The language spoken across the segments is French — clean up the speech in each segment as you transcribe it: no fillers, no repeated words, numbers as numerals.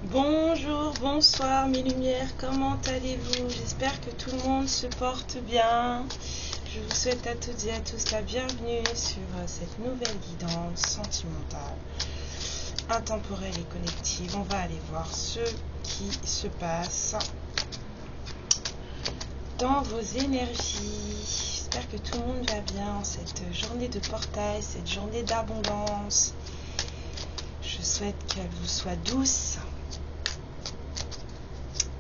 Bonjour, bonsoir mes lumières, comment allez-vous? J'espère que tout le monde se porte bien. Je vous souhaite à toutes et à tous la bienvenue sur cette nouvelle guidance sentimentale, intemporelle et connective. On va aller voir ce qui se passe dans vos énergies. J'espère que tout le monde va bien cette journée de portail, cette journée d'abondance. Je souhaite qu'elle vous soit douce.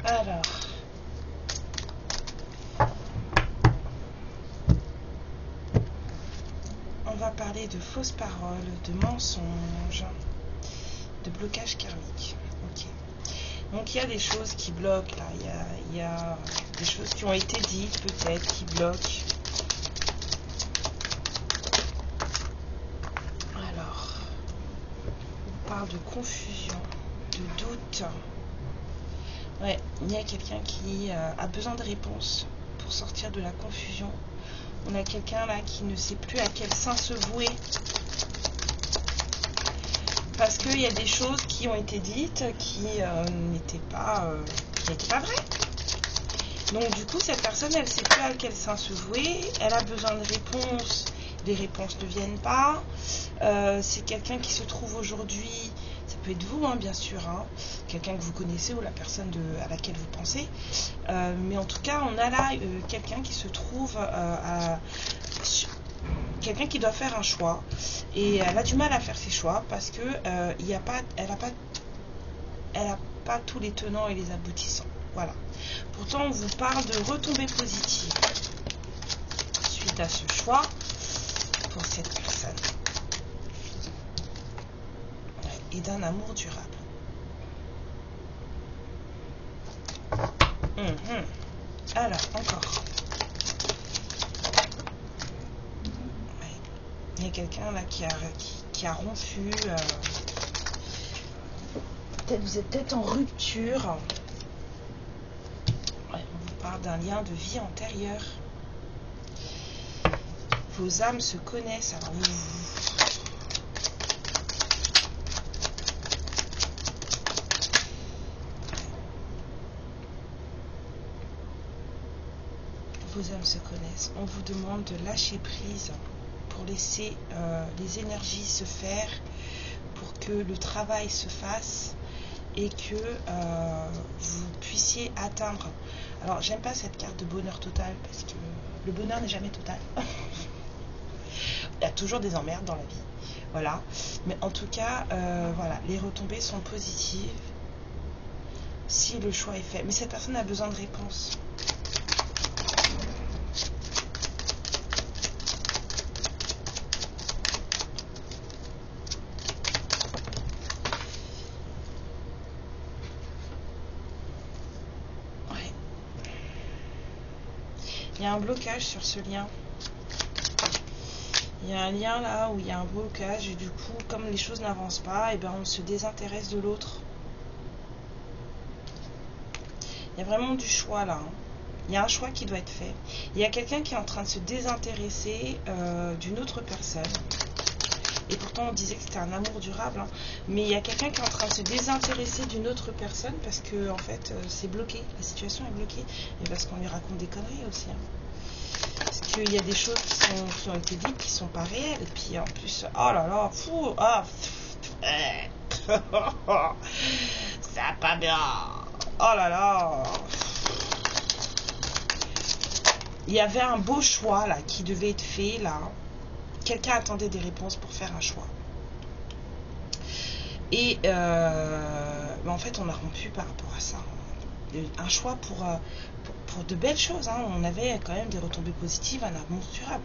Alors, on va parler de fausses paroles, de mensonges, de blocage karmique. Ok. Donc il y a des choses qui bloquent là, il y a des choses qui ont été dites peut-être qui bloquent. Alors, on parle de confusion, de doute. Ouais, il y a quelqu'un qui a besoin de réponses pour sortir de la confusion. On a quelqu'un là qui ne sait plus à quel saint se vouer. Parce qu'il y a des choses qui ont été dites qui n'étaient pas vraies. Donc du coup, cette personne, elle ne sait plus à quel saint se vouer. Elle a besoin de réponses. Les réponses ne viennent pas. C'est quelqu'un qui se trouve aujourd'hui... Ça peut être vous, hein, bien sûr, hein, quelqu'un que vous connaissez ou la personne à laquelle vous pensez. Mais en tout cas, on a là quelqu'un qui se trouve, quelqu'un qui doit faire un choix. Et elle a du mal à faire ses choix parce que elle n'a pas tous les tenants et les aboutissants. Voilà. Pourtant, on vous parle de retombées positives suite à ce choix pour cette personne. Et d'un amour durable. Alors, encore. Ouais. Il y a quelqu'un là qui a rompu. Vous êtes peut-être en rupture. Ouais, on vous parle d'un lien de vie antérieure. Vos âmes se connaissent. Alors vos âmes se connaissent. On vous demande de lâcher prise pour laisser les énergies se faire, pour que le travail se fasse et que vous puissiez atteindre. Alors, j'aime pas cette carte de bonheur total parce que le bonheur n'est jamais total. Il y a toujours des emmerdes dans la vie. Voilà. Mais en tout cas, voilà, les retombées sont positives si le choix est fait. Mais cette personne a besoin de réponses. Il y a un blocage sur ce lien. Il y a un lien là où il y a un blocage et du coup, comme les choses n'avancent pas, et ben on se désintéresse de l'autre. Il y a vraiment du choix là. Il y a un choix qui doit être fait. Il y a quelqu'un qui est en train de se désintéresser d'une autre personne. Et pourtant on disait que c'était un amour durable. Hein. Mais il y a quelqu'un qui est en train de se désintéresser d'une autre personne parce que en fait c'est bloqué. La situation est bloquée. Et parce qu'on lui raconte des conneries aussi. Hein. Parce qu'il y a des choses qui ont été dites qui sont pas réelles. Et puis en plus, oh là là, fou, ah, ça va pas bien. Oh là là. Il y avait un beau choix là qui devait être fait là. Quelqu'un attendait des réponses pour faire un choix. Et en fait, on a rompu par rapport à ça. Un choix pour de belles choses. Hein. On avait quand même des retombées positives, un amour durable.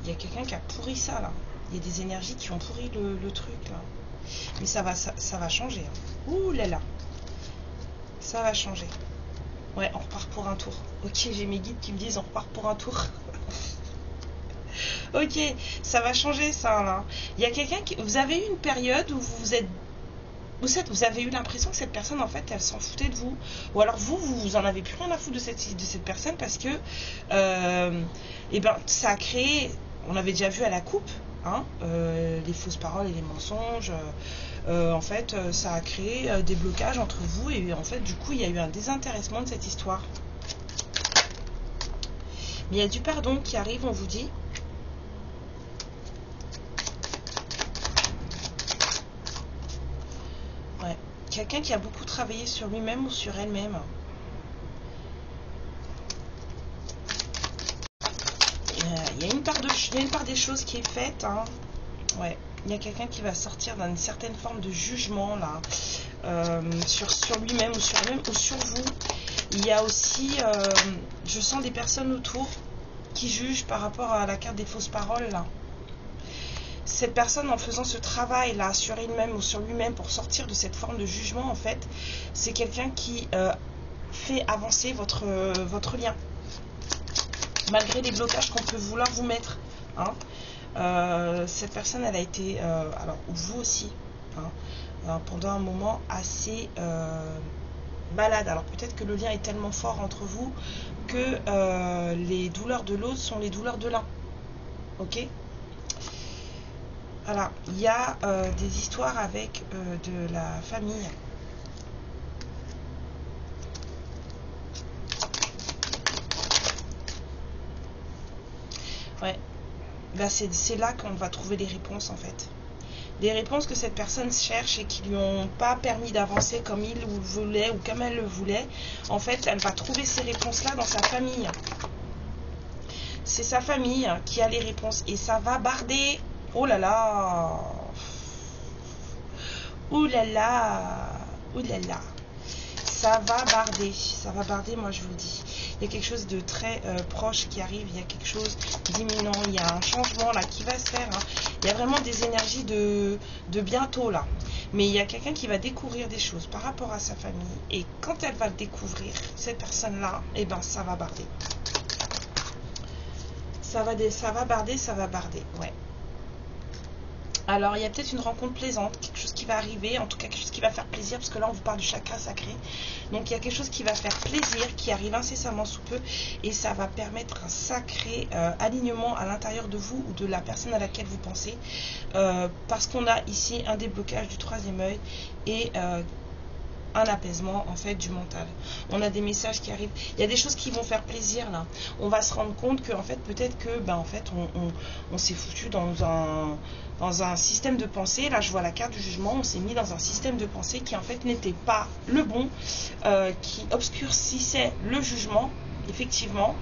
Il y a quelqu'un qui a pourri ça là. Il y a des énergies qui ont pourri le truc là. Mais ça va changer. Hein. Ouh là là. Ça va changer. Ouais, on repart pour un tour. Ok, j'ai mes guides qui me disent on repart pour un tour. Ok, ça va changer ça là. Il y a quelqu'un qui... Vous avez eu une période où vous avez eu l'impression que cette personne, en fait, elle s'en foutait de vous. Ou alors vous en avez plus rien à foutre de cette personne parce que, eh ben, ça a créé, on l'avait déjà vu à la coupe, hein, les fausses paroles et les mensonges. En fait, ça a créé des blocages entre vous et en fait, du coup, il y a eu un désintéressement de cette histoire. Mais il y a du pardon qui arrive, on vous dit. Ouais. Quelqu'un qui a beaucoup travaillé sur lui-même ou sur elle-même. Il y a une part des choses qui est faite. Hein. Ouais. Il y a quelqu'un qui va sortir d'une certaine forme de jugement là, sur lui-même ou sur elle-même ou sur vous. Il y a aussi, je sens des personnes autour qui jugent par rapport à la carte des fausses paroles là. Cette personne, en faisant ce travail là sur elle-même ou sur lui-même pour sortir de cette forme de jugement, en fait, c'est quelqu'un qui fait avancer votre lien malgré les blocages qu'on peut vouloir vous mettre, hein. Cette personne, elle a été, alors vous aussi, hein, pendant un moment assez malade. Alors peut-être que le lien est tellement fort entre vous que les douleurs de l'autre sont les douleurs de l'un. Ok? Alors, il y a des histoires avec de la famille. Ouais. Là, c'est là qu'on va trouver les réponses, en fait. Des réponses que cette personne cherche et qui lui ont pas permis d'avancer comme il ou voulait ou comme elle le voulait. En fait, elle va trouver ces réponses-là dans sa famille. C'est sa famille qui a les réponses. Et ça va barder. Oh là là. Ouh là là. Ouh là là. Ça va barder, moi je vous le dis. Il y a quelque chose de très proche qui arrive, il y a quelque chose d'imminent, il y a un changement là qui va se faire. Hein. Il y a vraiment des énergies de bientôt là. Mais il y a quelqu'un qui va découvrir des choses par rapport à sa famille. Et quand elle va le découvrir, cette personne-là, eh ben ça va barder. Ça va barder, ouais. Alors, il y a peut-être une rencontre plaisante, quelque chose qui va arriver, en tout cas quelque chose qui va faire plaisir, parce que là, on vous parle du chakra sacré. Donc, il y a quelque chose qui va faire plaisir, qui arrive incessamment sous peu, et ça va permettre un sacré alignement à l'intérieur de vous ou de la personne à laquelle vous pensez, parce qu'on a ici un déblocage du troisième œil et un apaisement en fait du mental. On a des messages qui arrivent, il y a des choses qui vont faire plaisir là. On va se rendre compte que en fait peut-être que en fait on s'est foutu dans un système de pensée. Là je vois la carte du jugement, on s'est mis dans un système de pensée qui en fait n'était pas le bon, qui obscurcissait le jugement effectivement,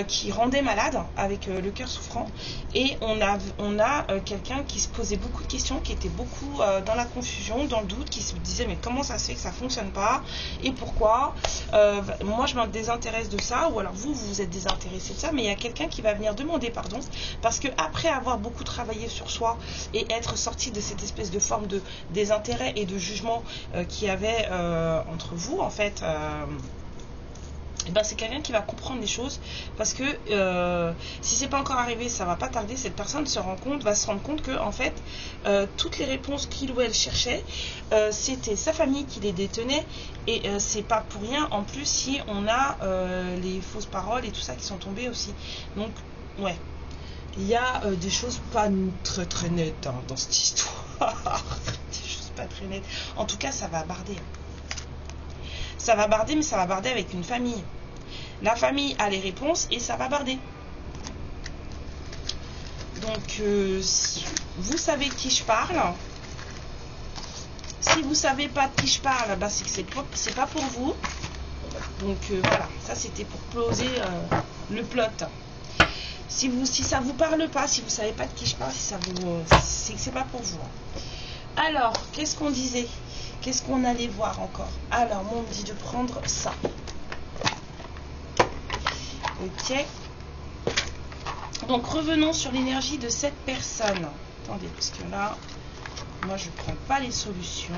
qui rendait malade avec le cœur souffrant, et on a quelqu'un qui se posait beaucoup de questions, qui était beaucoup dans la confusion, dans le doute, qui se disait mais comment ça se fait que ça fonctionne pas et pourquoi, moi je me désintéresse de ça, ou alors vous êtes désintéressé de ça, mais il y a quelqu'un qui va venir demander pardon parce que après avoir beaucoup travaillé sur soi et être sorti de cette espèce de forme de désintérêt et de jugement qu'il y avait entre vous en fait, c'est quelqu'un qui va comprendre les choses, parce que si c'est pas encore arrivé, ça va pas tarder. Cette personne va se rendre compte que en fait toutes les réponses qu'il ou elle cherchait, c'était sa famille qui les détenait, et c'est pas pour rien en plus si on a les fausses paroles et tout ça qui sont tombées aussi. Donc ouais, il y a des choses pas très très nettes hein, dans cette histoire. Des choses pas très nettes. En tout cas, ça va barder. Ça va barder, mais ça va barder avec une famille. La famille a les réponses et ça va barder. Donc, vous savez de qui je parle. Si vous ne savez pas de qui je parle, c'est que c'est pas pour vous. Donc, voilà. Ça, c'était pour closer le plot. Si ça vous parle pas, si vous ne savez pas de qui je parle, c'est que c'est pas pour vous. Alors, qu'est-ce qu'on disait ? Qu'est-ce qu'on allait voir encore? Alors, moi, on me dit de prendre ça. Ok. Donc, revenons sur l'énergie de cette personne. Attendez, parce que là, moi, je ne prends pas les solutions.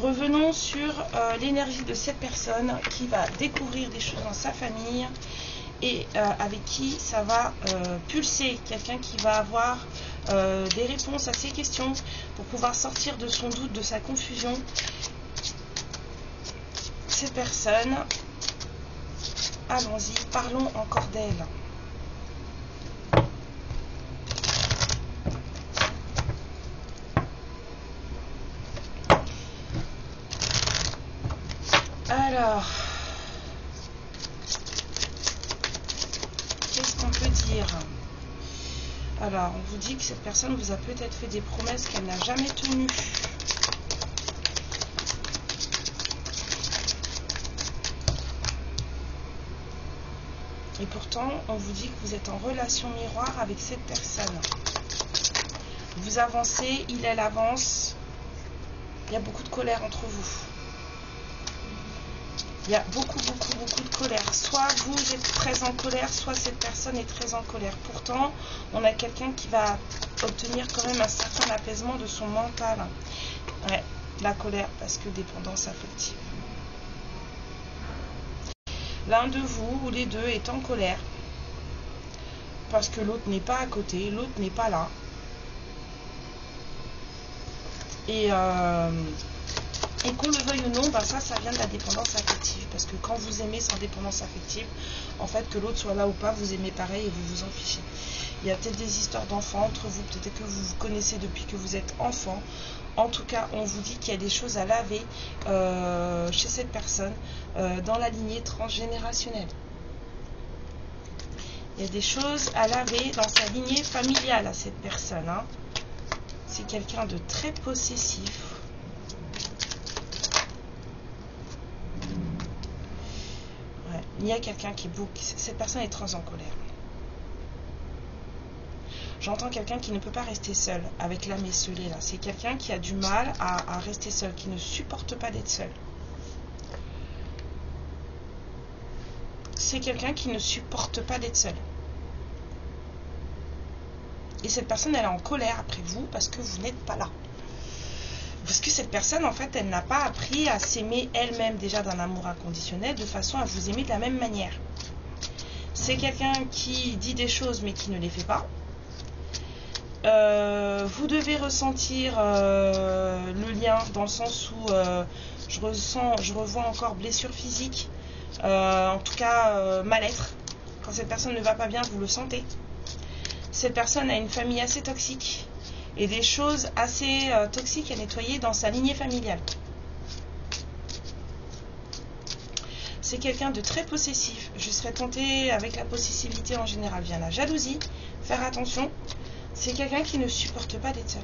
Revenons sur l'énergie de cette personne qui va découvrir des choses dans sa famille et avec qui ça va pulser, quelqu'un qui va avoir des réponses à ses questions pour pouvoir sortir de son doute, de sa confusion. Ces personnes, allons-y, parlons encore d'elles. Alors, qu'est-ce qu'on peut dire? Alors, on vous dit que cette personne vous a peut-être fait des promesses qu'elle n'a jamais tenues. Et pourtant, on vous dit que vous êtes en relation miroir avec cette personne. Vous avancez, elle avance. Il y a beaucoup de colère entre vous. Il y a beaucoup de colère. Soit vous êtes très en colère, soit cette personne est très en colère. Pourtant, on a quelqu'un qui va obtenir quand même un certain apaisement de son mental. Ouais, la colère, parce que dépendance affective. L'un de vous ou les deux est en colère. Parce que l'autre n'est pas à côté, l'autre n'est pas là. Et qu'on le veuille ou non, ben ça vient de la dépendance affective. Parce que quand vous aimez sans dépendance affective, en fait, que l'autre soit là ou pas, vous aimez pareil et vous vous en fichez. Il y a peut-être des histoires d'enfants entre vous, peut-être que vous vous connaissez depuis que vous êtes enfant. En tout cas, on vous dit qu'il y a des choses à laver chez cette personne dans la lignée transgénérationnelle. Il y a des choses à laver dans sa lignée familiale à cette personne. Hein. C'est quelqu'un de très possessif. Il y a quelqu'un qui boucle. Cette personne est très en colère. J'entends quelqu'un qui ne peut pas rester seul avec l'âme esselée là. C'est quelqu'un qui a du mal à rester seul, qui ne supporte pas d'être seul. C'est quelqu'un qui ne supporte pas d'être seul. Et cette personne, elle est en colère après vous parce que vous n'êtes pas là. Parce que cette personne, en fait, elle n'a pas appris à s'aimer elle-même déjà d'un amour inconditionnel de façon à vous aimer de la même manière. C'est quelqu'un qui dit des choses mais qui ne les fait pas. Vous devez ressentir le lien dans le sens où je revois encore blessure physique, en tout cas mal-être. Quand cette personne ne va pas bien, vous le sentez. Cette personne a une famille assez toxique. Et des choses assez toxiques à nettoyer dans sa lignée familiale. C'est quelqu'un de très possessif. Je serais tentée avec la possessivité en général. Vient la jalousie, faire attention. C'est quelqu'un qui ne supporte pas d'être seul.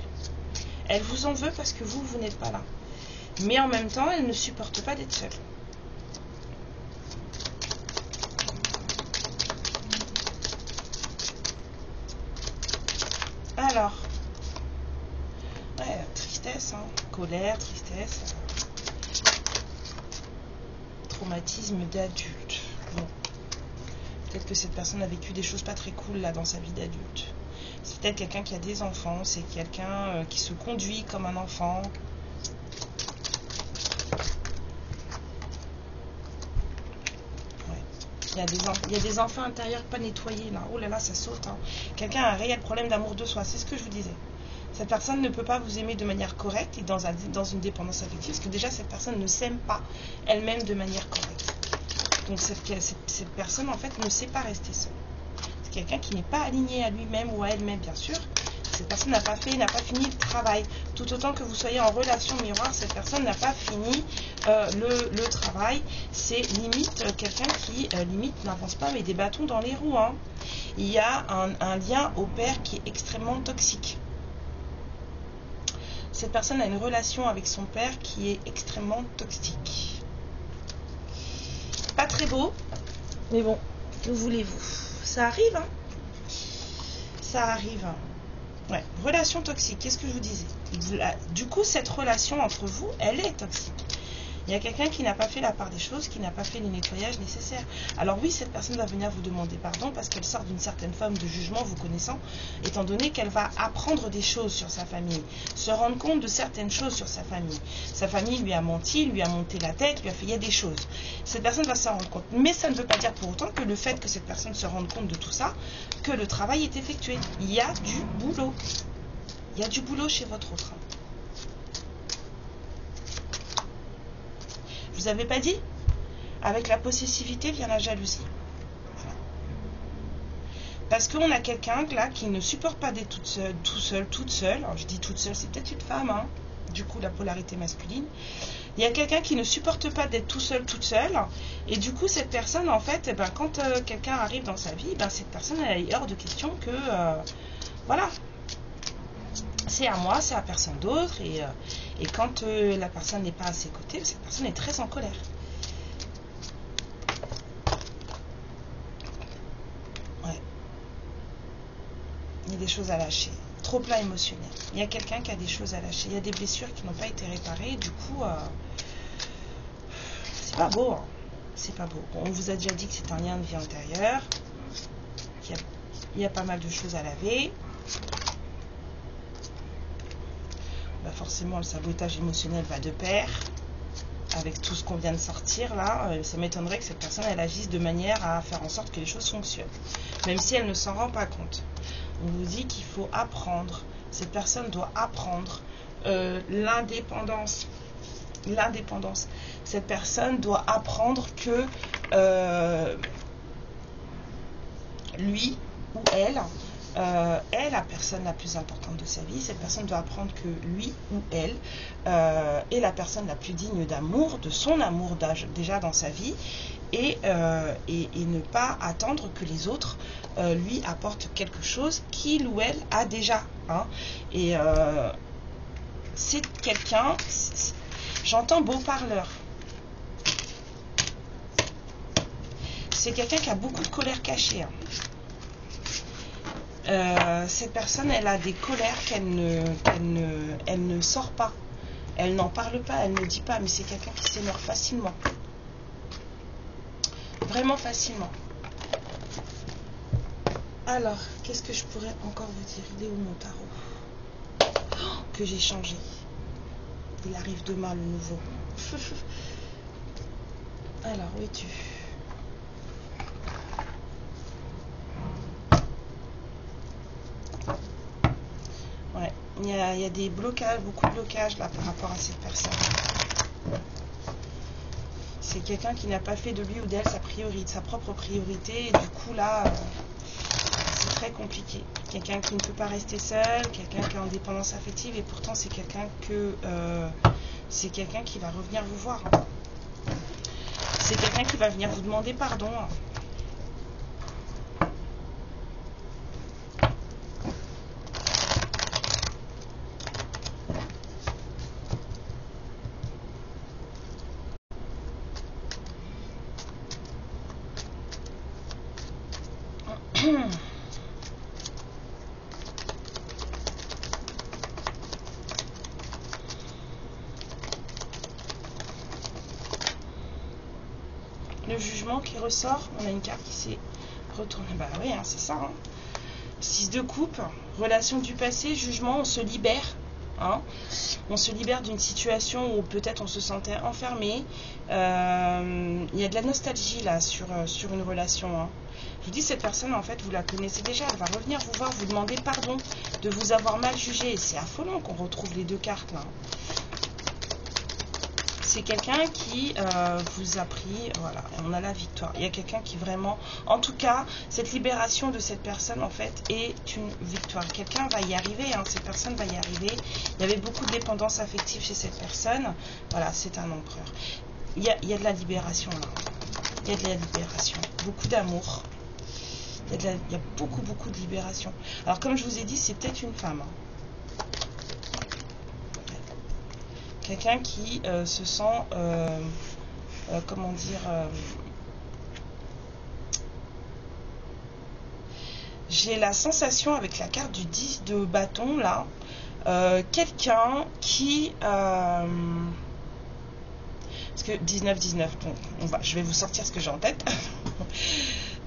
Elle vous en veut parce que vous n'êtes pas là. Mais en même temps, elle ne supporte pas d'être seule. Alors, ouais, tristesse, hein, colère, tristesse, traumatisme d'adulte. Bon. Peut-être que cette personne a vécu des choses pas très cool là dans sa vie d'adulte. C'est peut-être quelqu'un qui a des enfants, c'est quelqu'un qui se conduit comme un enfant. Ouais. Il y a des enfants intérieurs pas nettoyés là. Oh là là, ça saute. Hein. Quelqu'un a un réel problème d'amour de soi, c'est ce que je vous disais. Cette personne ne peut pas vous aimer de manière correcte et dans une dépendance affective, parce que déjà cette personne ne s'aime pas elle-même de manière correcte. Donc cette personne en fait ne sait pas rester seule. C'est quelqu'un qui n'est pas aligné à lui-même ou à elle-même bien sûr. Cette personne n'a pas fini le travail. Tout autant que vous soyez en relation miroir, cette personne n'a pas fini le travail. C'est limite quelqu'un qui limite n'avance pas mais des bâtons dans les roues. Hein. Il y a un lien au père qui est extrêmement toxique. Cette personne a une relation avec son père qui est extrêmement toxique. Pas très beau, mais bon, que voulez-vous? Ça arrive, hein? Ça arrive. Ouais, relation toxique, qu'est-ce que je vous disais? Du coup, cette relation entre vous, elle est toxique. Il y a quelqu'un qui n'a pas fait la part des choses, qui n'a pas fait les nettoyages nécessaires. Alors oui, cette personne va venir vous demander pardon parce qu'elle sort d'une certaine forme de jugement vous connaissant, étant donné qu'elle va apprendre des choses sur sa famille, se rendre compte de certaines choses sur sa famille. Sa famille lui a menti, lui a monté la tête, lui a fait, il y a des choses. Cette personne va s'en rendre compte. Mais ça ne veut pas dire pour autant que le fait que cette personne se rende compte de tout ça, que le travail est effectué. Il y a du boulot. Il y a du boulot chez votre autre. Je vous avais pas dit? Avec la possessivité vient la jalousie. Voilà. Parce qu'on a quelqu'un là qui ne supporte pas d'être toute seule. Alors je dis toute seule, c'est peut-être une femme, hein. Du coup la polarité masculine. Il y a quelqu'un qui ne supporte pas d'être toute seule. Et du coup cette personne en fait, quand quelqu'un arrive dans sa vie, cette personne elle est hors de question que voilà. C'est à moi, c'est à personne d'autre. Et quand la personne n'est pas à ses côtés, cette personne est très en colère. Ouais. Il y a des choses à lâcher. Trop plein émotionnel. Il y a quelqu'un qui a des choses à lâcher. Il y a des blessures qui n'ont pas été réparées. Du coup, c'est pas beau. Hein. C'est pas beau. On vous a déjà dit que c'est un lien de vie antérieure. Il y a pas mal de choses à laver. Forcément le sabotage émotionnel va de pair avec tout ce qu'on vient de sortir là. Ça m'étonnerait que cette personne elle agisse de manière à faire en sorte que les choses fonctionnent, même si elle ne s'en rend pas compte. On vous dit qu'il faut apprendre, cette personne doit apprendre l'indépendance. Cette personne doit apprendre que lui ou elle est la personne la plus importante de sa vie. Cette personne doit apprendre que lui ou elle est la personne la plus digne d'amour, de son amour déjà dans sa vie, et ne pas attendre que les autres lui apportent quelque chose qu'il ou elle a déjà. Hein. Et c'est quelqu'un, j'entends beau parleur. C'est quelqu'un qui a beaucoup de colère cachée. Hein. Cette personne, elle a des colères elle ne sort pas. Elle n'en parle pas, elle ne dit pas, mais c'est quelqu'un qui s'énerve facilement. Vraiment facilement. Alors, qu'est-ce que je pourrais encore vous dire? Il est où mon tarot? Oh, que j'ai changé. Il arrive demain le nouveau. Alors, où es-tu? Ouais, il y a des blocages, beaucoup de blocages là par rapport à cette personne. C'est quelqu'un qui n'a pas fait de lui ou d'elle sa propre priorité, et du coup là, c'est très compliqué. Quelqu'un qui ne peut pas rester seul, quelqu'un qui est en dépendance affective, et pourtant c'est quelqu'un qui va revenir vous voir. C'est quelqu'un qui va venir vous demander pardon. Le jugement qui ressort, on a une carte qui s'est retournée. Bah oui, hein, c'est ça. Hein. 6 de coupe, relation du passé, jugement, on se libère. Hein. On se libère d'une situation où peut-être on se sentait enfermé. Il y a de la nostalgie là sur une relation. Hein. Je vous dis, cette personne, en fait, vous la connaissez déjà. Elle va revenir vous voir, vous demander pardon de vous avoir mal jugé. Et c'est affolant qu'on retrouve les deux cartes là. C'est quelqu'un qui vous a pris, voilà, on a la victoire. Il y a quelqu'un qui vraiment, en tout cas, cette libération de cette personne, en fait, est une victoire. Quelqu'un va y arriver, hein, cette personne va y arriver. Il y avait beaucoup de dépendance affective chez cette personne. Voilà, c'est un empereur. Il y a de la libération, là. Il y a de la libération. Beaucoup d'amour. Il y a beaucoup de libération. Alors, comme je vous ai dit, c'est peut-être une femme. Hein. Quelqu'un qui se sent, comment dire, j'ai la sensation avec la carte du 10 de bâton là, quelqu'un qui Parce que 19-19, bon, je vais vous sortir ce que j'ai en tête.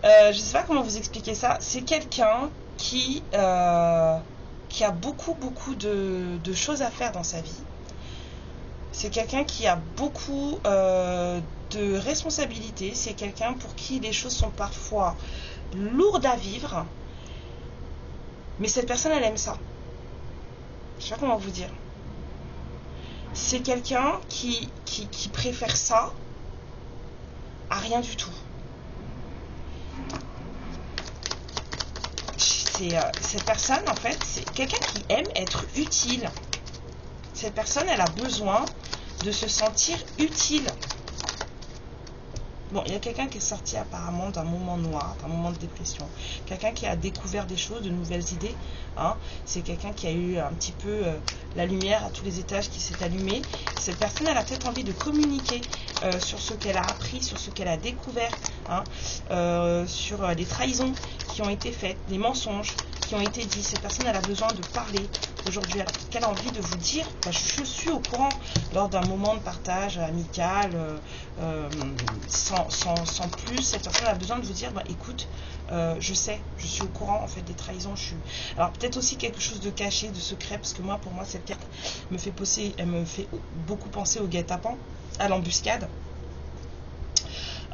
Je ne sais pas comment vous expliquer ça. C'est quelqu'un qui a beaucoup de choses à faire dans sa vie. C'est quelqu'un qui a beaucoup de responsabilités. C'est quelqu'un pour qui les choses sont parfois lourdes à vivre. Mais cette personne, elle aime ça. Je ne sais pas comment vous dire. C'est quelqu'un qui préfère ça à rien du tout. Cette personne, en fait, c'est quelqu'un qui aime être utile. Cette personne, elle a besoin de se sentir utile. Bon, il y a quelqu'un qui est sorti apparemment d'un moment noir, d'un moment de dépression. Quelqu'un qui a découvert des choses, de nouvelles idées. Hein. C'est quelqu'un qui a eu un petit peu la lumière à tous les étages qui s'est allumée. Cette personne, elle a peut-être envie de communiquer sur ce qu'elle a appris, sur ce qu'elle a découvert, hein, sur les trahisons qui ont été faites, les mensonges qui ont été dits. Cette personne, elle a besoin de parler aujourd'hui. Alors qu'elle a envie de vous dire, bah, je suis au courant lors d'un moment de partage amical, sans plus. Cette personne a besoin de vous dire, bah, écoute, je sais, je suis au courant en fait des trahisons. Alors peut-être aussi quelque chose de caché, de secret, parce que pour moi cette carte me fait beaucoup penser au guet-apens, à l'embuscade.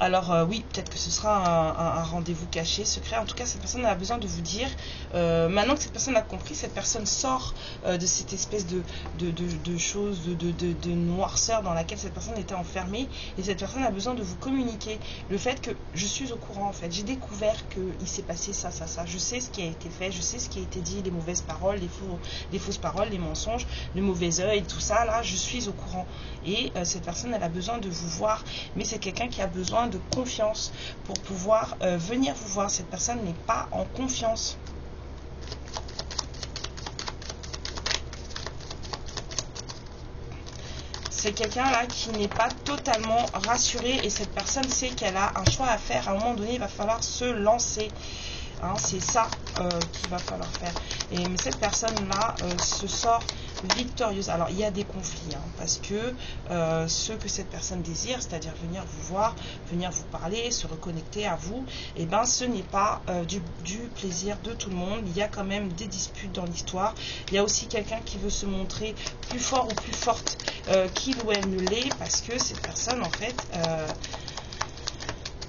Alors oui, peut-être que ce sera un rendez-vous caché, secret. En tout cas, cette personne a besoin de vous dire, maintenant que cette personne a compris, cette personne sort de cette espèce de choses, de noirceur dans laquelle cette personne était enfermée. Et cette personne a besoin de vous communiquer le fait que je suis au courant en fait. J'ai découvert qu'il s'est passé ça. Je sais ce qui a été fait, je sais ce qui a été dit, les mauvaises paroles, les fausses paroles, les mensonges, le mauvais œil, tout ça. Là, je suis au courant. Et cette personne, elle a besoin de vous voir. Mais c'est quelqu'un qui a besoin de confiance pour pouvoir venir vous voir. Cette personne n'est pas en confiance. C'est quelqu'un là qui n'est pas totalement rassuré et cette personne sait qu'elle a un choix à faire. À un moment donné, il va falloir se lancer. Hein, c'est ça qu'il va falloir faire. Mais cette personne-là se sort victorieuse. Alors, il y a des conflits, hein, parce que ce que cette personne désire, c'est-à-dire venir vous voir, venir vous parler, se reconnecter à vous, et ben, ce n'est pas du plaisir de tout le monde. Il y a quand même des disputes dans l'histoire. Il y a aussi quelqu'un qui veut se montrer plus fort ou plus forte qu'il ou elle ne l'est, parce que cette personne, en fait...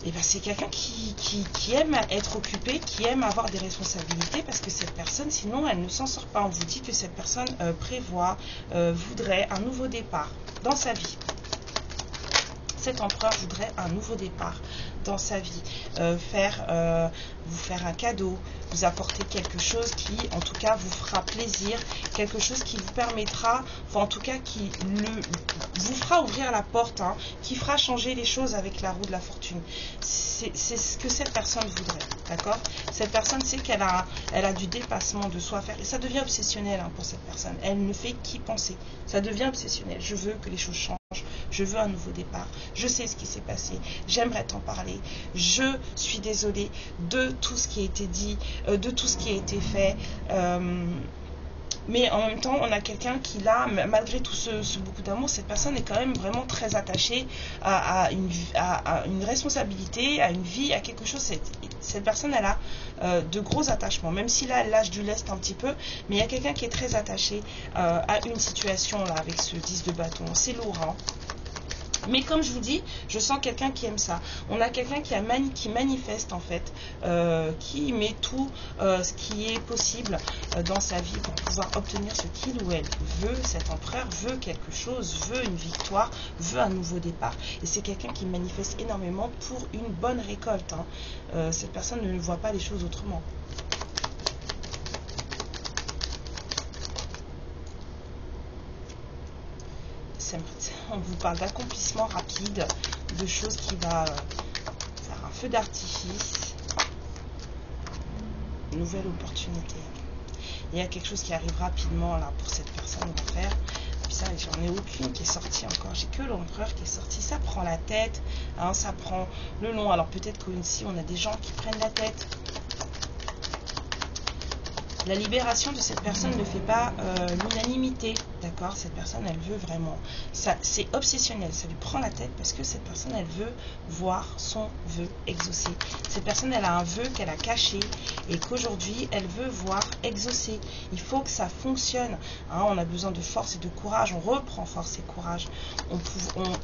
et ben c'est quelqu'un qui aime être occupé, qui aime avoir des responsabilités, parce que cette personne, sinon, elle ne s'en sort pas. On vous dit que cette personne prévoit, voudrait un nouveau départ dans sa vie. Cet empereur voudrait un nouveau départ dans sa vie, vous faire un cadeau, vous apporter quelque chose qui, en tout cas, vous fera plaisir, quelque chose qui vous permettra, enfin, en tout cas, qui vous fera ouvrir la porte, hein, qui fera changer les choses avec la roue de la fortune. C'est ce que cette personne voudrait, d'accord? Cette personne sait qu'elle a du dépassement de soi à faire, et ça devient obsessionnel, hein, pour cette personne. Elle ne fait qu'y penser. Ça devient obsessionnel. Je veux que les choses changent. Je veux un nouveau départ. Je sais ce qui s'est passé. J'aimerais t'en parler. Je suis désolée de tout ce qui a été dit, de tout ce qui a été fait. Mais en même temps, on a quelqu'un qui, là, malgré tout ce beaucoup d'amour, cette personne est quand même vraiment très attachée à une responsabilité, à une vie, à quelque chose. Cette personne, elle a de gros attachements, même si là, elle lâche du lest un petit peu, mais il y a quelqu'un qui est très attaché à une situation, là, avec ce 10 de bâton. C'est lourd, hein. Mais comme je vous dis, je sens quelqu'un qui aime ça. On a quelqu'un qui manifeste en fait, qui met tout ce qui est possible dans sa vie pour pouvoir obtenir ce qu'il ou elle veut. Cet empereur veut quelque chose, veut une victoire, veut un nouveau départ. Et c'est quelqu'un qui manifeste énormément pour une bonne récolte, hein. Cette personne ne voit pas les choses autrement. On vous parle d'accomplissement rapide, de choses qui va faire un feu d'artifice, une nouvelle opportunité. Il y a quelque chose qui arrive rapidement là pour cette personne, on va faire. Puis ça, j'en ai aucune qui est sortie encore. J'ai que l'empereur qui est sorti. Ça prend la tête, hein, ça prend le long. Alors peut-être qu'ici on a des gens qui prennent la tête. La libération de cette personne ne fait pas l'unanimité, d'accord? Cette personne, elle veut vraiment, ça, c'est obsessionnel, ça lui prend la tête parce que cette personne, elle veut voir son vœu exaucé. Cette personne, elle a un vœu qu'elle a caché et qu'aujourd'hui, elle veut voir exaucé. Il faut que ça fonctionne, hein, on a besoin de force et de courage, on reprend force et courage.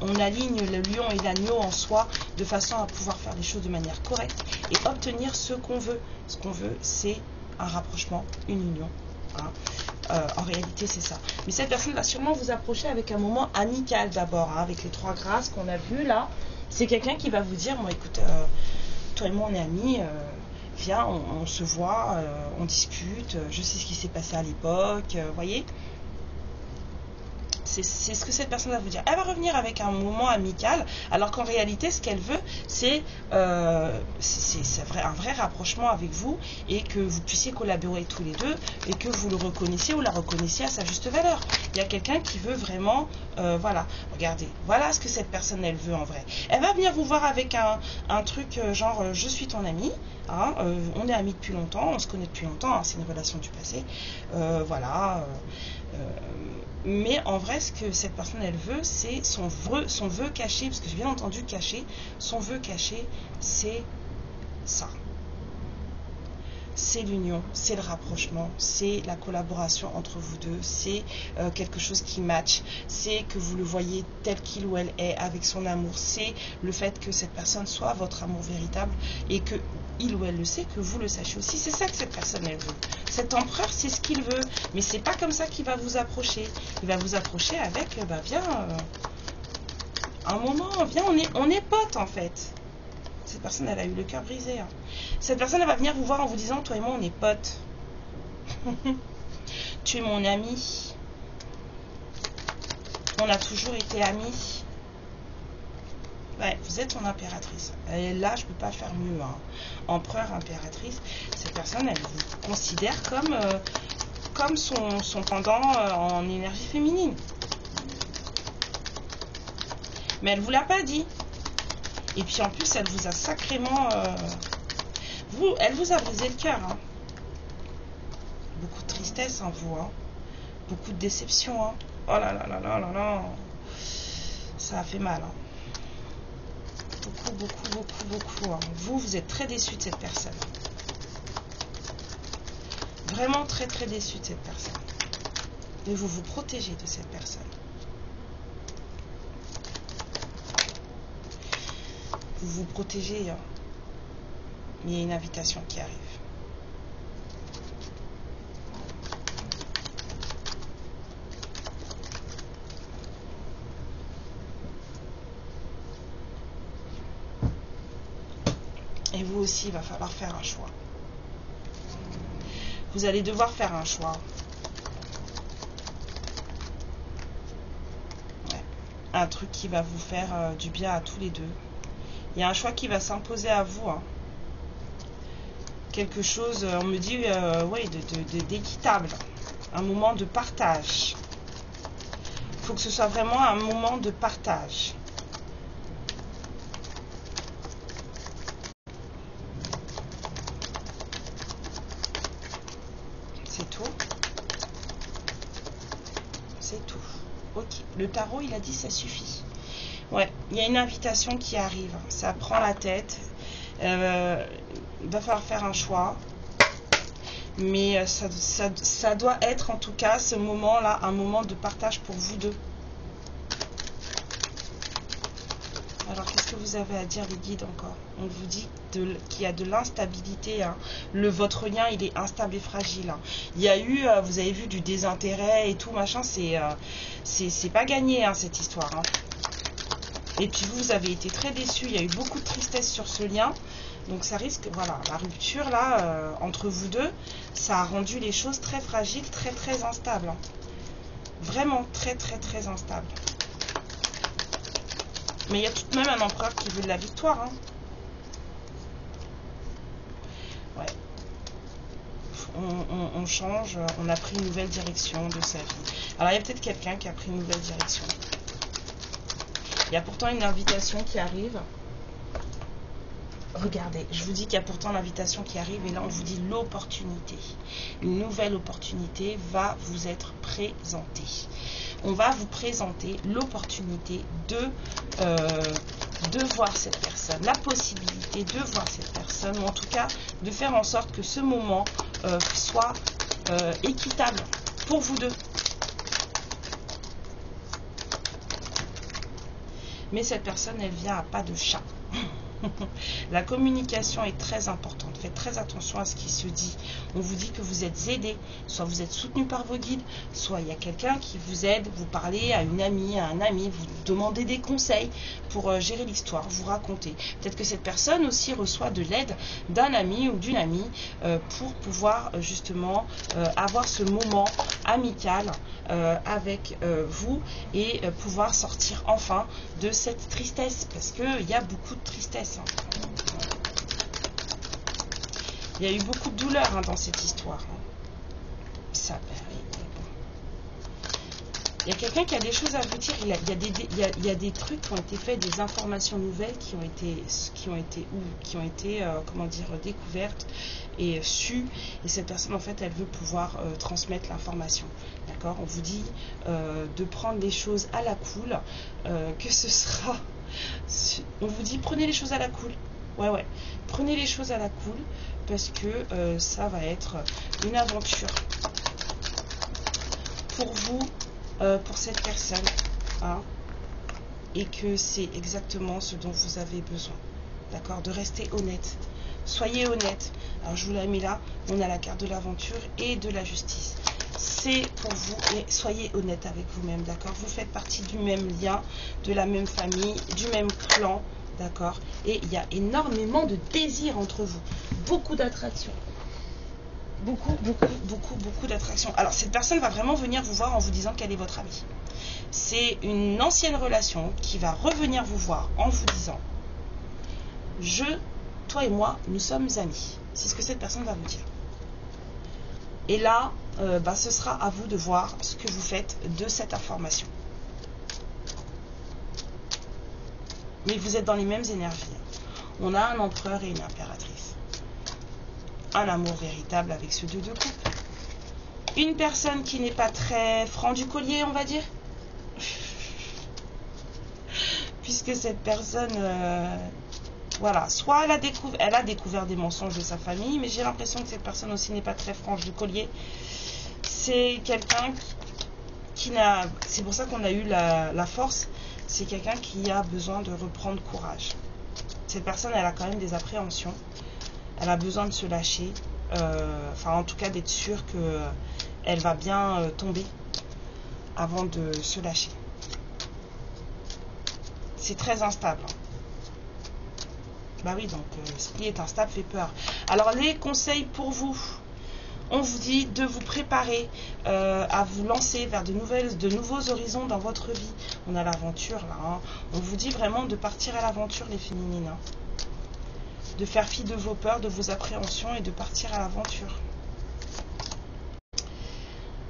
On aligne le lion et l'agneau en soi de façon à pouvoir faire les choses de manière correcte et obtenir ce qu'on veut. Ce qu'on veut, c'est un rapprochement, une union. Hein. En réalité, c'est ça. Mais cette personne va sûrement vous approcher avec un moment amical d'abord, hein, avec les 3 grâces qu'on a vues là. C'est quelqu'un qui va vous dire, moi écoute, toi et moi on est amis, viens, on se voit, on discute, je sais ce qui s'est passé à l'époque, voyez. C'est ce que cette personne va vous dire. Elle va revenir avec un moment amical, alors qu'en réalité, ce qu'elle veut, c'est un vrai rapprochement avec vous et que vous puissiez collaborer tous les deux et que vous le reconnaissiez ou la reconnaissiez à sa juste valeur. Il y a quelqu'un qui veut vraiment, voilà, regardez, voilà ce que cette personne, elle veut en vrai. Elle va venir vous voir avec un truc genre, je suis ton ami, hein, on est amis depuis longtemps, on se connaît depuis longtemps, hein, c'est une relation du passé, voilà. Mais en vrai, ce que cette personne, elle veut, c'est son vœu caché, parce que j'ai bien entendu caché, son vœu caché, c'est ça. C'est l'union, c'est le rapprochement, c'est la collaboration entre vous deux, c'est quelque chose qui match, c'est que vous le voyez tel qu'il ou elle est avec son amour, c'est le fait que cette personne soit votre amour véritable et que il ou elle le sait, que vous le sachiez aussi. C'est ça que cette personne, elle veut. Cet empereur, c'est ce qu'il veut, mais c'est pas comme ça qu'il va vous approcher. Il va vous approcher avec, viens, un moment, viens, on est potes en fait. Cette personne, elle a eu le cœur brisé. Hein. Cette personne, elle va venir vous voir en vous disant, toi et moi, on est potes. Tu es mon ami. On a toujours été amis. Ouais, vous êtes son impératrice. Et là, je ne peux pas faire mieux. Hein. Empereur, impératrice. Cette personne, elle vous considère comme son pendant en énergie féminine. Mais elle ne vous l'a pas dit. Et puis en plus, elle vous a sacrément... elle vous a brisé le cœur. Hein. Beaucoup de tristesse en vous. Hein. Beaucoup de déception. Hein. Oh là là là là là là. Ça a fait mal. Hein. Beaucoup. Hein. Vous êtes très déçu de cette personne. Vraiment très déçu de cette personne. Et vous vous protégez de cette personne. Vous vous protégez, hein. Mais il y a une invitation qui arrive. Et vous aussi, il va falloir faire un choix. Vous allez devoir faire un choix. Ouais. Un truc qui va vous faire du bien à tous les deux. Il y a un choix qui va s'imposer à vous. Hein. Quelque chose, on me dit, ouais, d'équitable. Un moment de partage. Il faut que ce soit vraiment un moment de partage. C'est tout. C'est tout. Ok. Le tarot, il a dit ça suffit. Ouais, il y a une invitation qui arrive. Ça prend la tête. Il va falloir faire un choix. Mais ça doit être en tout cas ce moment-là, un moment de partage pour vous deux. Alors qu'est-ce que vous avez à dire les guides encore? On vous dit qu'il y a de l'instabilité. Hein. Votre lien, il est instable et fragile. Hein. Il y a eu, vous avez vu, du désintérêt et tout, machin. C'est pas gagné, hein, cette histoire. Hein. Et puis vous avez été très déçus. Il y a eu beaucoup de tristesse sur ce lien. Donc ça risque, voilà, la rupture là, entre vous deux, ça a rendu les choses très fragiles, très instables. Hein. Vraiment très instable. Mais il y a tout de même un empereur qui veut de la victoire. Hein. Ouais. On change, on a pris une nouvelle direction de sa vie. Alors il y a peut-être quelqu'un qui a pris une nouvelle direction. Il y a pourtant une invitation qui arrive. regardez, je vous dis qu'il y a pourtant l'invitation qui arrive et là on vous dit l'opportunité. Une nouvelle opportunité va vous être présentée. On va vous présenter l'opportunité de voir cette personne, la possibilité de voir cette personne, ou en tout cas de faire en sorte que ce moment soit équitable pour vous deux. Mais cette personne, elle vient à pas de chat. La communication est très importante. Faites très attention à ce qui se dit. On vous dit que vous êtes aidé, soit vous êtes soutenu par vos guides, soit il y a quelqu'un qui vous aide, vous parlez à une amie, à un ami, vous demandez des conseils pour gérer l'histoire, vous racontez. Peut-être que cette personne aussi reçoit de l'aide d'un ami ou d'une amie pour pouvoir justement avoir ce moment amical avec vous et pouvoir sortir enfin de cette tristesse, parce qu'il y a beaucoup de tristesse. Il y a eu beaucoup de douleur dans cette histoire. Ça, il y a quelqu'un qui a des choses à vous dire. Il y a des trucs qui ont été faits, des informations nouvelles qui ont été comment dire, découvertes et sues. Et cette personne, en fait, elle veut pouvoir transmettre l'information. D'accord? On vous dit de prendre les choses à la cool, que ce sera... On vous dit prenez les choses à la cool. Ouais. Prenez les choses à la cool parce que ça va être une aventure pour vous, pour cette personne. Hein, et que c'est exactement ce dont vous avez besoin. D'accord? De rester honnête. Soyez honnête. Alors je vous l'ai mis là. On a la carte de l'aventure et de la justice. C'est pour vous et soyez honnête avec vous-même, d'accord? Vous faites partie du même lien, de la même famille, du même clan, d'accord? Et il y a énormément de désir entre vous, beaucoup d'attraction, beaucoup d'attraction. Alors cette personne va vraiment venir vous voir en vous disant qu'elle est votre amie. C'est une ancienne relation qui va revenir vous voir en vous disant toi et moi, nous sommes amis. C'est ce que cette personne va vous dire. Et là, ce sera à vous de voir ce que vous faites de cette information. Mais vous êtes dans les mêmes énergies. On a un empereur et une impératrice. Un amour véritable avec ce 2 de coupe. Une personne qui n'est pas très franc du collier, on va dire. Puisque cette personne... voilà, soit elle a découvert des mensonges de sa famille, mais j'ai l'impression que cette personne aussi n'est pas très franche du collier. C'est quelqu'un qui n'a... C'est pour ça qu'on a eu la force. C'est quelqu'un qui a besoin de reprendre courage. Cette personne, elle a quand même des appréhensions. Elle a besoin de se lâcher. Enfin, en tout cas, d'être sûre qu'elle va bien tomber avant de se lâcher. C'est très instable. Bah oui, donc ce qui est instable fait peur. Alors les conseils pour vous, on vous dit de vous préparer à vous lancer vers de nouveaux horizons dans votre vie. On a l'aventure là, hein. On vous dit vraiment de partir à l'aventure les féminines, hein. De faire fi de vos peurs, de vos appréhensions et de partir à l'aventure.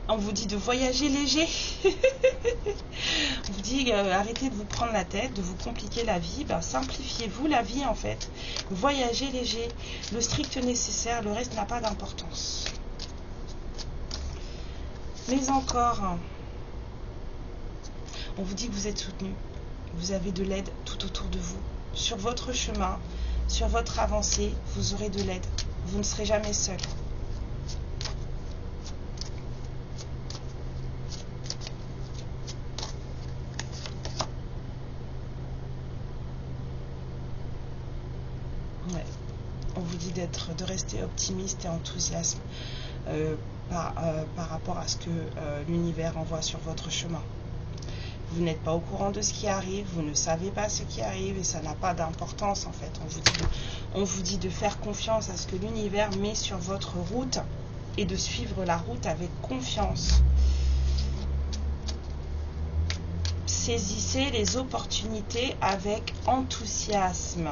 On vous dit de voyager léger. On vous dit arrêtez de vous prendre la tête, de vous compliquer la vie. Simplifiez-vous la vie en fait. Voyagez léger. Le strict nécessaire, le reste n'a pas d'importance. Mais encore, on vous dit que vous êtes soutenu. Vous avez de l'aide tout autour de vous. Sur votre chemin, sur votre avancée, vous aurez de l'aide. Vous ne serez jamais seul. Ouais. On vous dit de rester optimiste et enthousiaste par rapport à ce que l'univers envoie sur votre chemin. Vous n'êtes pas au courant de ce qui arrive, vous ne savez pas ce qui arrive et ça n'a pas d'importance en fait. On vous dit de faire confiance à ce que l'univers met sur votre route et de suivre la route avec confiance. Saisissez les opportunités avec enthousiasme.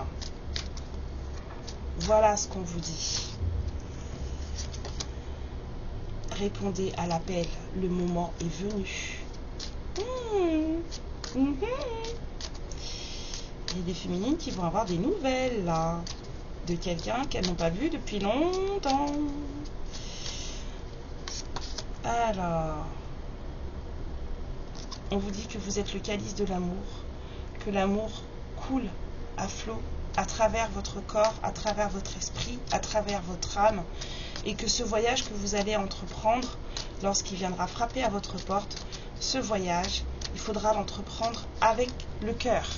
Voilà ce qu'on vous dit. Répondez à l'appel, le moment est venu. Il y a des féminines qui vont avoir des nouvelles là. de quelqu'un qu'elles n'ont pas vu depuis longtemps. Alors, on vous dit que vous êtes le calice de l'amour, que l'amour coule à flot à travers votre corps, à travers votre esprit, à travers votre âme, et que ce voyage que vous allez entreprendre, lorsqu'il viendra frapper à votre porte, ce voyage, il faudra l'entreprendre avec le cœur.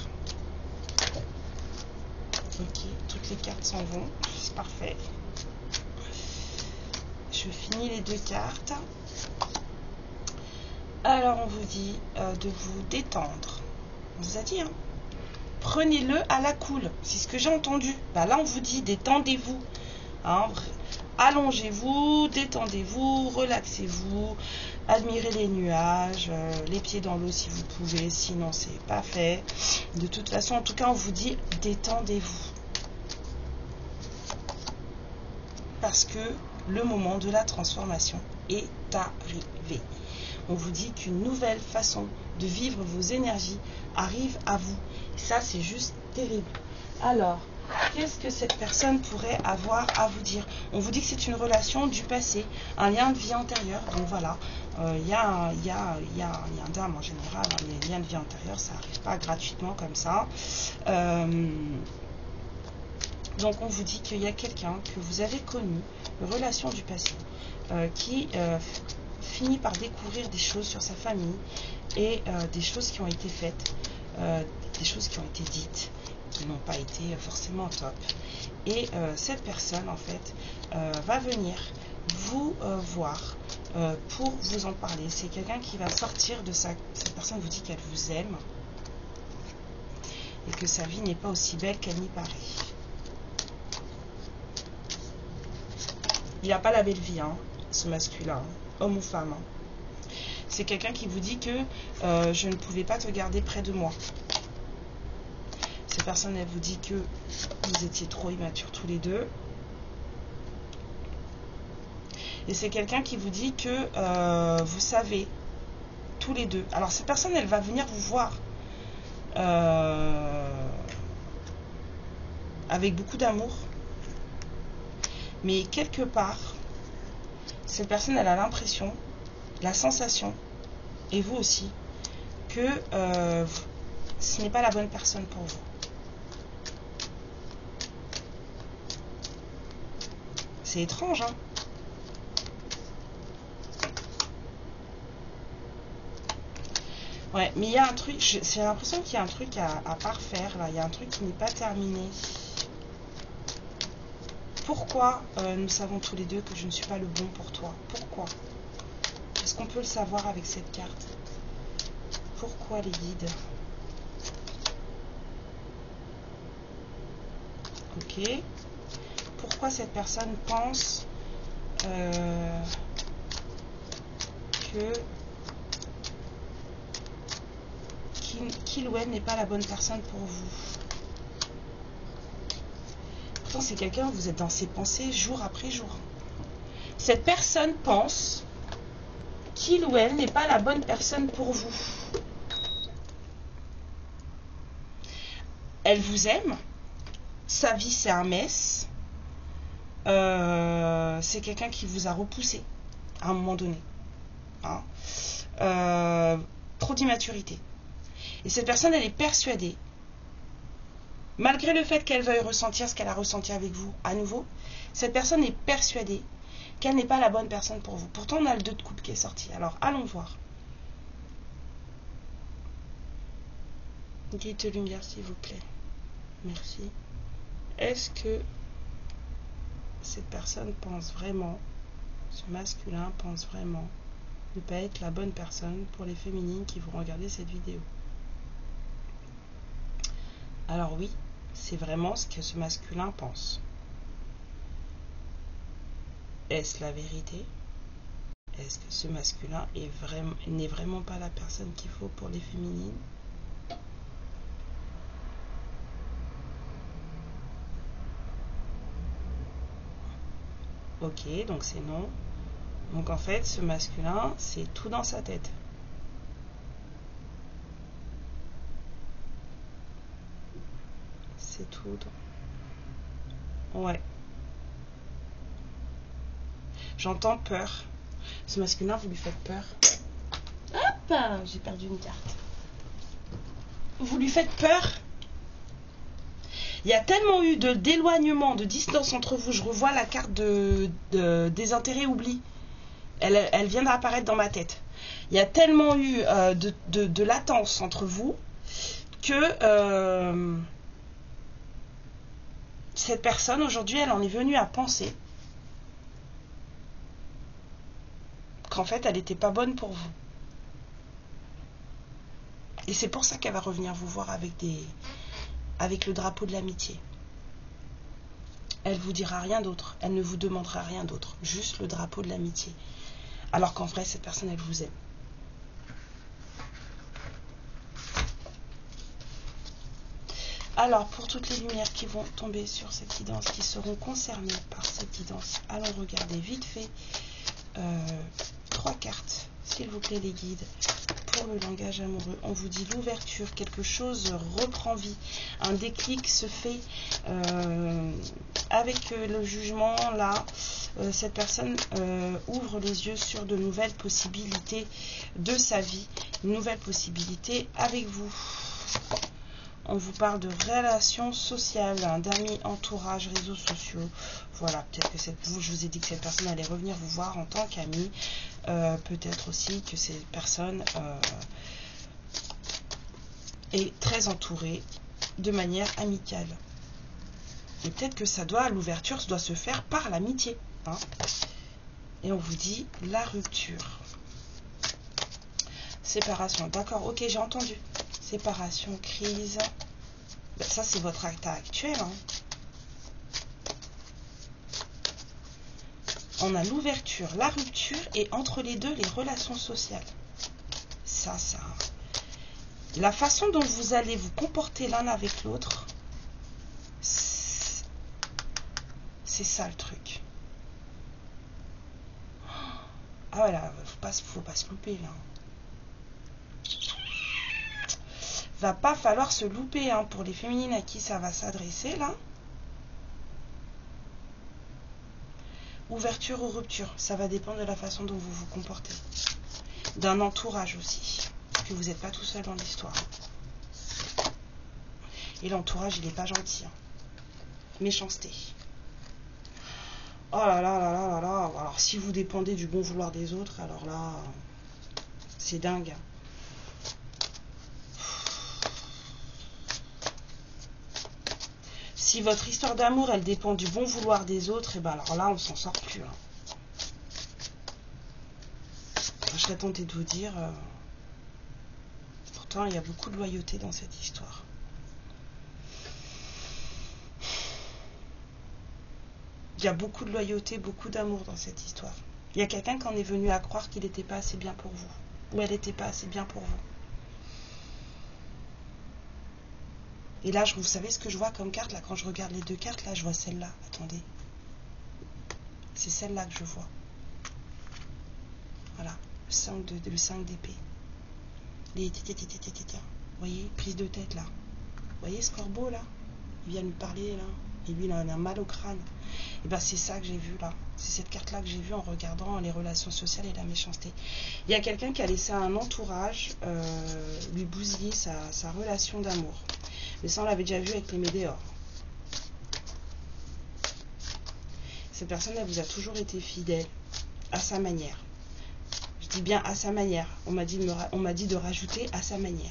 Ok, toutes les cartes s'en vont, c'est parfait. Je finis les 2 cartes. Alors on vous dit de vous détendre. On vous a dit, hein. Prenez-le à la cool. C'est ce que j'ai entendu. Bah là on vous dit détendez-vous. Hein, allongez-vous, détendez-vous, relaxez-vous, admirez les nuages, les pieds dans l'eau si vous pouvez, sinon c'est pas fait. De toute façon, en tout cas, on vous dit détendez-vous. Parce que le moment de la transformation est arrivé. On vous dit qu'une nouvelle façon de vivre vos énergies arrive à vous. Ça, c'est juste terrible. Alors, qu'est-ce que cette personne pourrait avoir à vous dire? On vous dit que c'est une relation du passé, un lien de vie antérieure. Donc voilà, il y a un dame en général, hein, les liens de vie antérieure, ça n'arrive pas gratuitement comme ça. Donc on vous dit qu'il y a quelqu'un que vous avez connu, une relation du passé, qui finit par découvrir des choses sur sa famille et des choses qui ont été faites, des choses qui ont été dites, qui n'ont pas été forcément top. Et cette personne, en fait, va venir vous voir pour vous en parler. C'est quelqu'un qui va sortir de sa... Cette personne vous dit qu'elle vous aime et que sa vie n'est pas aussi belle qu'elle n'y paraît. Il n'y a pas la belle vie, hein, ce masculin, homme ou femme. Hein. C'est quelqu'un qui vous dit que je ne pouvais pas te garder près de moi. Cette personne, elle vous dit que vous étiez trop immatures tous les deux. Et c'est quelqu'un qui vous dit que vous savez, tous les deux. Alors cette personne, elle va venir vous voir avec beaucoup d'amour. Mais quelque part, cette personne, elle a l'impression, la sensation, et vous aussi, que ce n'est pas la bonne personne pour vous. C'est étrange, hein? Ouais, mais il y a un truc, j'ai l'impression qu'il y a un truc à parfaire, là. Il y a un truc qui n'est pas terminé. Pourquoi nous savons tous les deux que je ne suis pas le bon pour toi? Pourquoi? Est-ce qu'on peut le savoir avec cette carte? Pourquoi les guides? Ok. Pourquoi cette personne pense qu'il ou elle n'est pas la bonne personne pour vous? Pourtant, c'est quelqu'un, vous êtes dans ses pensées jour après jour. Cette personne pense qu'il ou elle n'est pas la bonne personne pour vous. Elle vous aime. Sa vie, c'est un mess. C'est quelqu'un qui vous a repoussé à un moment donné. Hein. Trop d'immaturité. Et cette personne, elle est persuadée, malgré le fait qu'elle veuille ressentir ce qu'elle a ressenti avec vous à nouveau, cette personne est persuadée qu'elle n'est pas la bonne personne pour vous. Pourtant, on a le 2 de coupe qui est sorti. Alors, allons voir. Guide de lumière, s'il vous plaît. Merci. Est-ce que cette personne pense vraiment, ce masculin pense vraiment ne pas être la bonne personne pour les féminines qui vont regarder cette vidéo? Alors oui, c'est vraiment ce que ce masculin pense. Est-ce la vérité? Est-ce que ce masculin n'est vraiment pas la personne qu'il faut pour les féminines? Ok, donc c'est non. Donc en fait, ce masculin, c'est tout dans sa tête. C'est tout. Ouais. J'entends peur. Ce masculin, vous lui faites peur. Hop, j'ai perdu une carte. Vous lui faites peur. Il y a tellement eu d'éloignement, de distance entre vous. Je revois la carte des intérêts oubliés. Elle vient d'apparaître dans ma tête. Il y a tellement eu de latence entre vous que cette personne, aujourd'hui, elle en est venue à penser qu'en fait, elle n'était pas bonne pour vous. Et c'est pour ça qu'elle va revenir vous voir avec le drapeau de l'amitié. Elle vous dira rien d'autre. Elle ne vous demandera rien d'autre. Juste le drapeau de l'amitié. Alors qu'en vrai, cette personne, elle vous aime. Alors, pour toutes les lumières qui vont tomber sur cette guidance, qui seront concernées par cette guidance, allons regarder vite fait 3 cartes, s'il vous plaît les guides, pour le langage amoureux. On vous dit l'ouverture, quelque chose reprend vie, un déclic se fait avec le jugement. Là, cette personne ouvre les yeux sur de nouvelles possibilités de sa vie, une nouvelle possibilité avec vous. On vous parle de relations sociales, d'amis, entourage, réseaux sociaux. Voilà, peut-être que je vous ai dit que cette personne allait revenir vous voir en tant qu'amie. Peut-être aussi que cette personne est très entourée de manière amicale. Et peut-être que l'ouverture doit se faire par l'amitié. Hein. Et on vous dit la rupture. Séparation. D'accord, ok, j'ai entendu. Séparation, crise. Ben, ça, c'est votre état actuel. Hein. On a l'ouverture, la rupture et entre les deux, les relations sociales. Ça. La façon dont vous allez vous comporter l'un avec l'autre, c'est ça le truc. Ah voilà, faut pas se louper là. Va pas falloir se louper hein, pour les féminines à qui ça va s'adresser là. Ouverture ou rupture, ça va dépendre de la façon dont vous vous comportez. D'un entourage aussi, parce que vous n'êtes pas tout seul dans l'histoire. Et l'entourage, il n'est pas gentil. Hein. Méchanceté. Oh là là là là là là. Alors si vous dépendez du bon vouloir des autres, alors là, c'est dingue. Si votre histoire d'amour, elle dépend du bon vouloir des autres, et ben alors là, on s'en sort plus. Hein. Je serais tentée de vous dire, pourtant, il y a beaucoup de loyauté dans cette histoire. Il y a beaucoup de loyauté, beaucoup d'amour dans cette histoire. Il y a quelqu'un qui en est venu à croire qu'il n'était pas assez bien pour vous, ou elle n'était pas assez bien pour vous. Et là, vous savez ce que je vois comme carte, là, quand je regarde les deux cartes, là, je vois celle-là. Attendez. C'est celle-là que je vois. Voilà. Le 5 d'épée. Vous voyez, prise de tête, là. Vous voyez ce corbeau, là? Il vient lui parler, là. Et lui, il a un mal au crâne. Et bien, c'est ça que j'ai vu, là. C'est cette carte-là que j'ai vue en regardant les relations sociales et la méchanceté. Il y a quelqu'un qui a laissé un entourage lui bousiller sa relation d'amour. Mais ça, on l'avait déjà vu avec les météores. Cette personne, elle vous a toujours été fidèle, à sa manière. Je dis bien à sa manière. On m'a dit de rajouter à sa manière.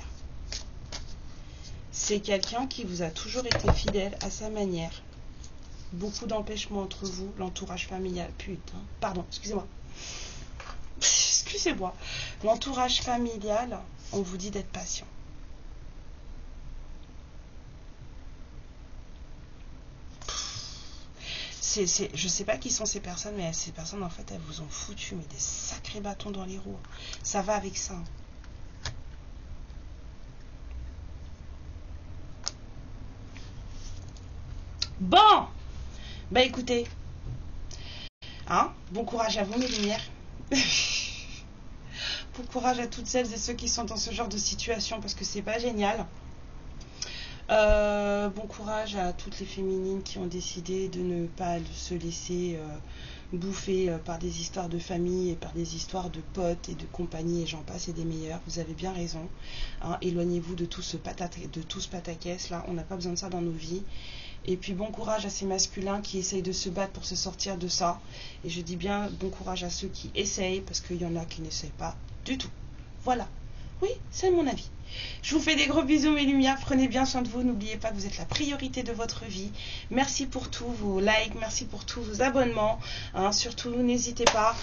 C'est quelqu'un qui vous a toujours été fidèle à sa manière. Beaucoup d'empêchements entre vous, l'entourage familial. Putain, pardon, excusez-moi. Excusez-moi. L'entourage familial, on vous dit d'être patient. Je sais pas qui sont ces personnes, mais ces personnes, en fait, elles vous ont foutu mais des sacrés bâtons dans les roues. Ça va avec ça. Bon, bah écoutez, hein, bon courage à vous mes lumières. Bon courage à toutes celles et ceux qui sont dans ce genre de situation parce que c'est pas génial. Bon courage à toutes les féminines qui ont décidé de ne pas se laisser bouffer par des histoires de famille et par des histoires de potes et de compagnie et j'en passe et des meilleurs. Vous avez bien raison. Hein, éloignez-vous de tout ce pataquès là. On n'a pas besoin de ça dans nos vies. Et puis bon courage à ces masculins qui essayent de se battre pour se sortir de ça. Et je dis bien bon courage à ceux qui essayent parce qu'il y en a qui n'essayent pas du tout. Voilà. Oui, c'est mon avis. Je vous fais des gros bisous mes lumières, prenez bien soin de vous, n'oubliez pas que vous êtes la priorité de votre vie. Merci pour tous vos likes, merci pour tous vos abonnements. Hein, surtout n'hésitez pas,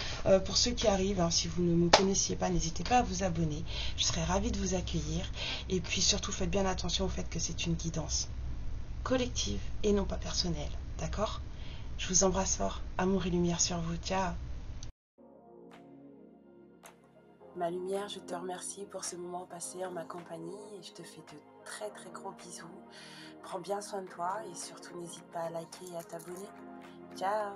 pour ceux qui arrivent, hein, si vous ne me connaissiez pas, n'hésitez pas à vous abonner. Je serai ravie de vous accueillir. Et puis surtout faites bien attention au fait que c'est une guidance collective et non pas personnelle. D'accord? Je vous embrasse fort. Amour et lumière sur vous. Ciao. Ma lumière, je te remercie pour ce moment passé en ma compagnie et je te fais de très très gros bisous. Prends bien soin de toi et surtout n'hésite pas à liker et à t'abonner. Ciao!